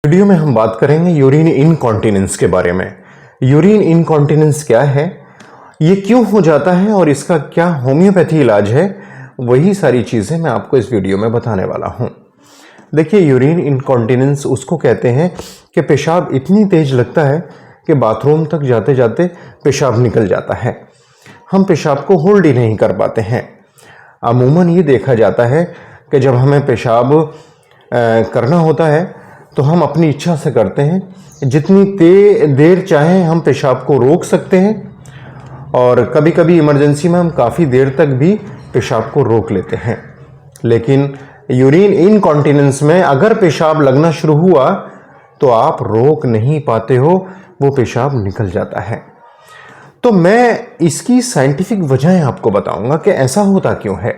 Video में हम बात करेंगे यूरिन इनकॉन्टिनेंस के बारे में। यूरिन इनकॉन्टिनेंस क्या है, ये क्यों हो जाता है और इसका क्या होम्योपैथी इलाज है, वही सारी चीज़ें मैं आपको इस वीडियो में बताने वाला हूँ। देखिए, यूरिन इनकॉन्टिनेंस उसको कहते हैं कि पेशाब इतनी तेज लगता है कि बाथरूम तक जाते जाते पेशाब निकल जाता है। हम पेशाब को होल्ड ही नहीं कर पाते हैं। अमूमन ये देखा जाता है कि जब हमें पेशाब करना होता है तो हम अपनी इच्छा से करते हैं। जितनी देर चाहें हम पेशाब को रोक सकते हैं और कभी कभी इमरजेंसी में हम काफ़ी देर तक भी पेशाब को रोक लेते हैं। लेकिन यूरिन इनकॉन्टिनेंस में अगर पेशाब लगना शुरू हुआ तो आप रोक नहीं पाते हो, वो पेशाब निकल जाता है। तो मैं इसकी साइंटिफिक वजहें आपको बताऊंगा कि ऐसा होता क्यों है।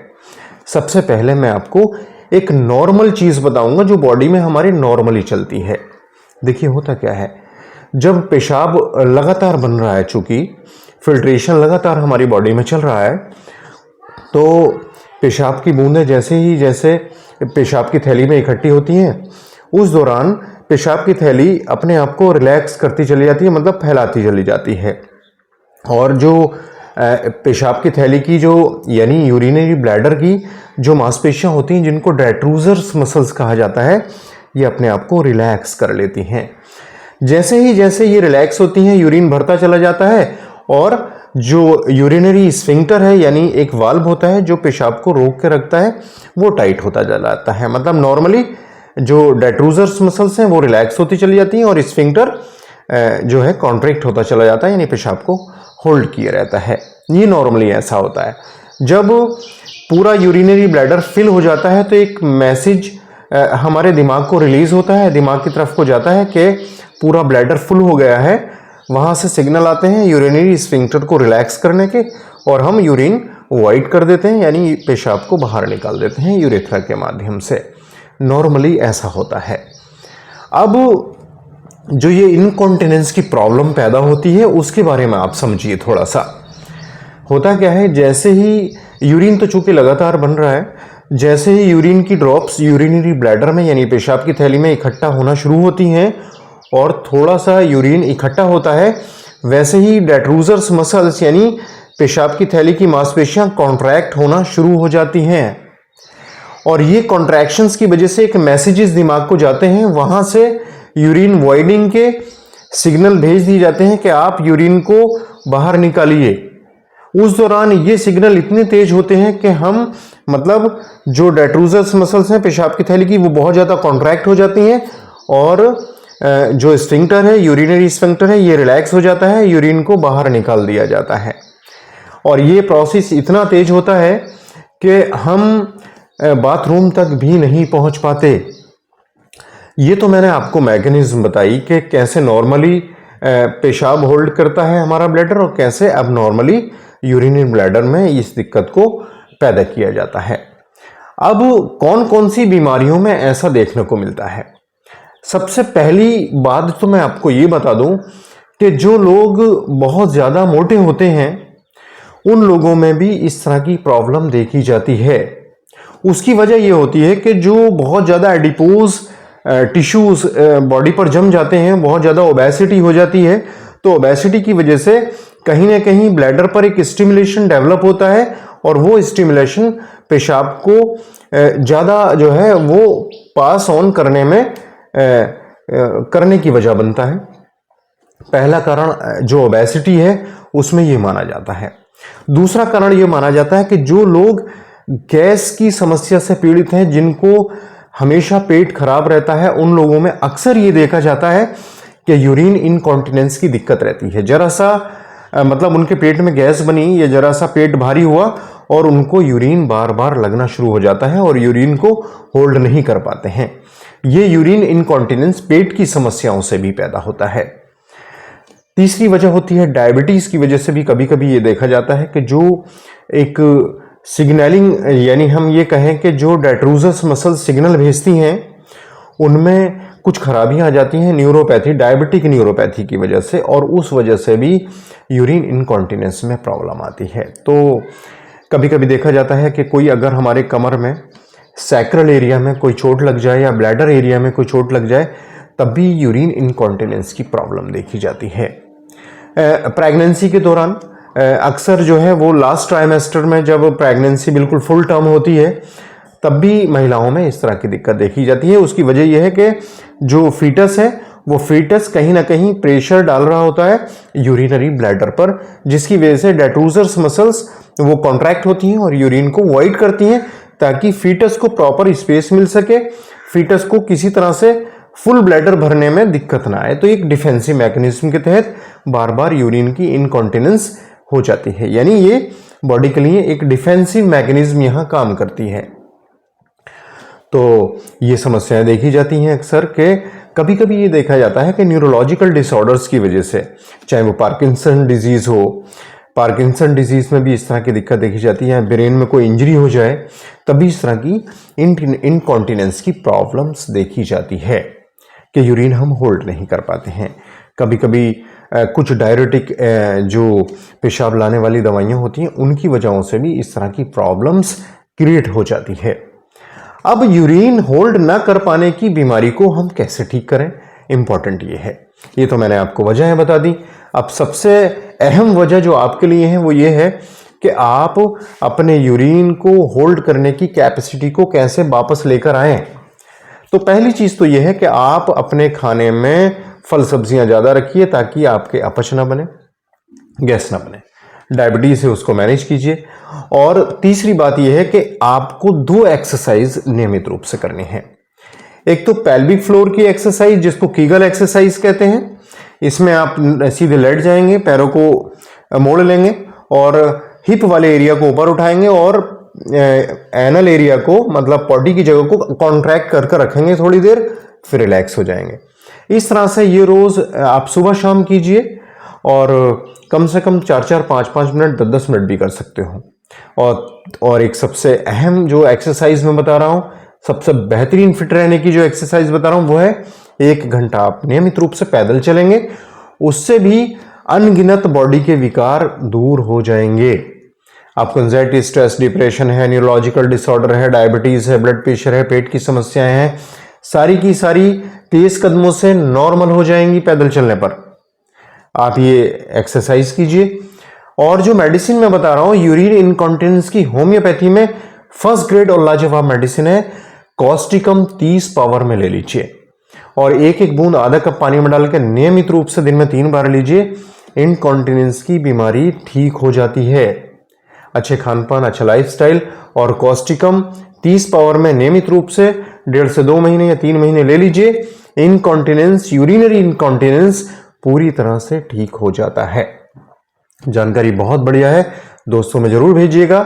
सबसे पहले मैं आपको एक नॉर्मल चीज़ बताऊंगा जो बॉडी में हमारी नॉर्मली चलती है। देखिए, होता क्या है, जब पेशाब लगातार बन रहा है, चूंकि फिल्ट्रेशन लगातार हमारी बॉडी में चल रहा है, तो पेशाब की बूंदें जैसे पेशाब की थैली में इकट्ठी होती हैं, उस दौरान पेशाब की थैली अपने आप को रिलैक्स करती चली जाती है, मतलब फैलाती चली जाती है। और जो पेशाब की थैली की जो यानी यूरिनरी ब्लैडर की जो मांसपेशियां होती हैं, जिनको डेट्रूजर्स मसल्स कहा जाता है, ये अपने आप को रिलैक्स कर लेती हैं। जैसे ये रिलैक्स होती हैं, यूरिन भरता चला जाता है और जो यूरिनरी स्फिंक्टर है, यानी एक वाल्व होता है जो पेशाब को रोक के रखता है, वो टाइट होता चला जाता है। मतलब नॉर्मली जो डेट्रूजर्स मसल्स हैं वो रिलैक्स होती चली जाती हैं और स्फिंक्टर जो है कॉन्ट्रैक्ट होता चला जाता है, यानी पेशाब को होल्ड किया रहता है। ये नॉर्मली ऐसा होता है। जब पूरा यूरिनरी ब्लैडर फिल हो जाता है तो एक मैसेज हमारे दिमाग को रिलीज होता है, दिमाग की तरफ को जाता है कि पूरा ब्लैडर फुल हो गया है। वहाँ से सिग्नल आते हैं यूरिनरी स्फिंक्टर को रिलैक्स करने के और हम यूरिन वाइड कर देते हैं, यानी पेशाब को बाहर निकाल देते हैं यूरेथ्रा के माध्यम से। नॉर्मली ऐसा होता है। अब जो ये इनकॉन्टिनेंस की प्रॉब्लम पैदा होती है उसके बारे में आप समझिए थोड़ा सा। होता क्या है, जैसे ही यूरिन तो चूंकि लगातार बन रहा है, जैसे ही यूरिन की ड्रॉप्स यूरिनरी ब्लैडर में यानी पेशाब की थैली में इकट्ठा होना शुरू होती हैं और थोड़ा सा यूरिन इकट्ठा होता है, वैसे ही डेट्रूजर्स मसल्स यानी पेशाब की थैली की मांसपेशियां कॉन्ट्रैक्ट होना शुरू हो जाती हैं और ये कॉन्ट्रैक्शंस की वजह से एक मैसेजेस दिमाग को जाते हैं। वहां से यूरिन वाइडिंग के सिग्नल भेज दिए जाते हैं कि आप यूरिन को बाहर निकालिए। उस दौरान ये सिग्नल इतने तेज होते हैं कि हम मतलब जो डेट्रूजर्स मसल्स हैं पेशाब की थैली की, वो बहुत ज़्यादा कॉन्ट्रैक्ट हो जाती हैं और जो स्फिंक्टर है, यूरिनरी स्फिंक्टर है, ये रिलैक्स हो जाता है, यूरिन को बाहर निकाल दिया जाता है। और ये प्रोसेस इतना तेज होता है कि हम बाथरूम तक भी नहीं पहुंच पाते। ये तो मैंने आपको मैकेनिज्म बताई कि कैसे नॉर्मली पेशाब होल्ड करता है हमारा ब्लैडर और कैसे अब नॉर्मली यूरिनरी ब्लैडर में इस दिक्कत को पैदा किया जाता है। अब कौन कौन सी बीमारियों में ऐसा देखने को मिलता है। सबसे पहली बात तो मैं आपको ये बता दूं कि जो लोग बहुत ज़्यादा मोटे होते हैं उन लोगों में भी इस तरह की प्रॉब्लम देखी जाती है। उसकी वजह ये होती है कि जो बहुत ज़्यादा एडिपोज टिश्यूज बॉडी पर जम जाते हैं, बहुत ज़्यादा ओबेसिटी हो जाती है, तो ओबेसिटी की वजह से कहीं ना कहीं ब्लैडर पर एक स्टिमुलेशन डेवलप होता है और वो स्टिमुलेशन पेशाब को ज़्यादा जो है वो पास ऑन करने में करने की वजह बनता है। पहला कारण जो ओबेसिटी है उसमें ये माना जाता है। दूसरा कारण ये माना जाता है कि जो लोग गैस की समस्या से पीड़ित हैं, जिनको हमेशा पेट खराब रहता है, उन लोगों में अक्सर ये देखा जाता है कि यूरिन इनकॉन्टिनेंस की दिक्कत रहती है। जरा सा मतलब उनके पेट में गैस बनी या जरा सा पेट भारी हुआ और उनको यूरिन बार बार लगना शुरू हो जाता है और यूरिन को होल्ड नहीं कर पाते हैं। ये यूरिन इनकॉन्टिनेंस पेट की समस्याओं से भी पैदा होता है। तीसरी वजह होती है डायबिटीज की वजह से भी कभी कभी ये देखा जाता है कि जो एक सिग्नलिंग यानी हम ये कहें कि जो डेट्रूजर्स मसल सिग्नल भेजती हैं उनमें कुछ खराबियां आ जाती हैं न्यूरोपैथी, डायबिटिक न्यूरोपैथी की वजह से, और उस वजह से भी यूरिन इनकॉन्टिनेंस में प्रॉब्लम आती है। तो कभी कभी देखा जाता है कि कोई अगर हमारे कमर में सैक्रल एरिया में कोई चोट लग जाए या ब्लैडर एरिया में कोई चोट लग जाए तब भी यूरिन इनकॉन्टिनेंस की प्रॉब्लम देखी जाती है। प्रेगनेंसी के दौरान अक्सर जो है वो लास्ट ट्राइमेस्टर में, जब प्रेगनेंसी बिल्कुल फुल टर्म होती है, तब भी महिलाओं में इस तरह की दिक्कत देखी जाती है। उसकी वजह यह है कि जो फीटस है वो फीटस कहीं ना कहीं प्रेशर डाल रहा होता है यूरिनरी ब्लैडर पर, जिसकी वजह से डेट्रूजर्स मसल्स वो कॉन्ट्रैक्ट होती हैं और यूरिन को वॉइड करती हैं, ताकि फीटस को प्रॉपर स्पेस मिल सके, फीटस को किसी तरह से फुल ब्लैडर भरने में दिक्कत ना आए। तो एक डिफेंसिव मैकेनिज्म के तहत बार बार यूरिन की इनकॉन्टिनेंस हो जाती है, यानी ये बॉडी के लिए एक डिफेंसिव मैकेनिज्म यहां काम करती है। तो ये समस्याएं देखी जाती हैं अक्सर के। कभी कभी ये देखा जाता है कि न्यूरोलॉजिकल डिसऑर्डर्स की वजह से, चाहे वो पार्किंसन डिजीज हो, पार्किंसन डिजीज में भी इस तरह की दिक्कत देखी जाती है, ब्रेन में कोई इंजरी हो जाए तभी इस तरह की इनकॉन्टिनेंस की प्रॉब्लम्स देखी जाती है कि यूरिन हम होल्ड नहीं कर पाते हैं। कभी कभी कुछ डायरेटिक जो पेशाब लाने वाली दवाइयाँ होती हैं उनकी वजहों से भी इस तरह की प्रॉब्लम्स क्रिएट हो जाती है। अब यूरिन होल्ड ना कर पाने की बीमारी को हम कैसे ठीक करें, इंपॉर्टेंट ये है। ये तो मैंने आपको वजहें बता दी। अब सबसे अहम वजह जो आपके लिए है वो ये है कि आप अपने यूरिन को होल्ड करने की कैपेसिटी को कैसे वापस लेकर आएं। तो पहली चीज तो यह है कि आप अपने खाने में फल सब्जियां ज़्यादा रखिए ताकि आपके अपच ना बने, गैस ना बने। डायबिटीज है उसको मैनेज कीजिए। और तीसरी बात यह है कि आपको 2 एक्सरसाइज नियमित रूप से करनी है। एक तो पेल्विक फ्लोर की एक्सरसाइज जिसको कीगल एक्सरसाइज कहते हैं। इसमें आप सीधे लेट जाएंगे, पैरों को मोड़ लेंगे और हिप वाले एरिया को ऊपर उठाएंगे और एनल एरिया को, मतलब पॉटी की जगह को कॉन्ट्रैक्ट कर रखेंगे थोड़ी देर, फिर रिलैक्स हो जाएंगे। इस तरह से ये रोज आप सुबह शाम कीजिए और कम से कम 4-4, 5-5 मिनट, 10-10 मिनट भी कर सकते हो। और एक सबसे अहम जो एक्सरसाइज मैं बता रहा हूं, सबसे बेहतरीन फिट रहने की जो एक्सरसाइज बता रहा हूं वो है 1 घंटा आप नियमित रूप से पैदल चलेंगे। उससे भी अनगिनत बॉडी के विकार दूर हो जाएंगे। आपको एंजाइटी, स्ट्रेस, डिप्रेशन है, न्यूरोलॉजिकल डिसऑर्डर है, डायबिटीज है, ब्लड प्रेशर है, पेट की समस्याएं हैं, सारी की सारी तेज कदमों से नॉर्मल हो जाएंगी पैदल चलने पर। आप ये एक्सरसाइज कीजिए। और जो मेडिसिन मैं बता रहा हूं यूरिन इनकॉन्टिनेंस की, होम्योपैथी में फर्स्ट ग्रेड और लाजवाब मेडिसिन है। कॉस्टिकम 30 पावर में ले लीजिए और 1-1 बूंद आधा कप पानी में डाल के नियमित रूप से दिन में 3 बार लीजिए। इनकॉन्टिनेंस की बीमारी ठीक हो जाती है। अच्छे खान पान, अच्छा लाइफस्टाइल और कॉस्टिकम 30 पावर में नियमित रूप से 1.5 से 2 महीने या 3 महीने ले लीजिए। इनकॉन्टिनेंस, यूरिनरी इनकॉन्टिनेंस पूरी तरह से ठीक हो जाता है। जानकारी बहुत बढ़िया है, दोस्तों में जरूर भेजिएगा।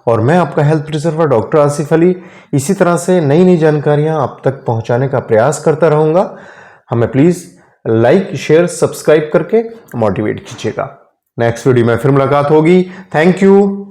और मैं आपका health preserver doctor Asif Ali इसी तरह से नई नई जानकारियां आप तक पहुंचाने का प्रयास करता रहूंगा। हमें प्लीज लाइक, शेयर, सब्सक्राइब करके मोटिवेट कीजिएगा। नेक्स्ट वीडियो में फिर मुलाकात होगी। Thank you.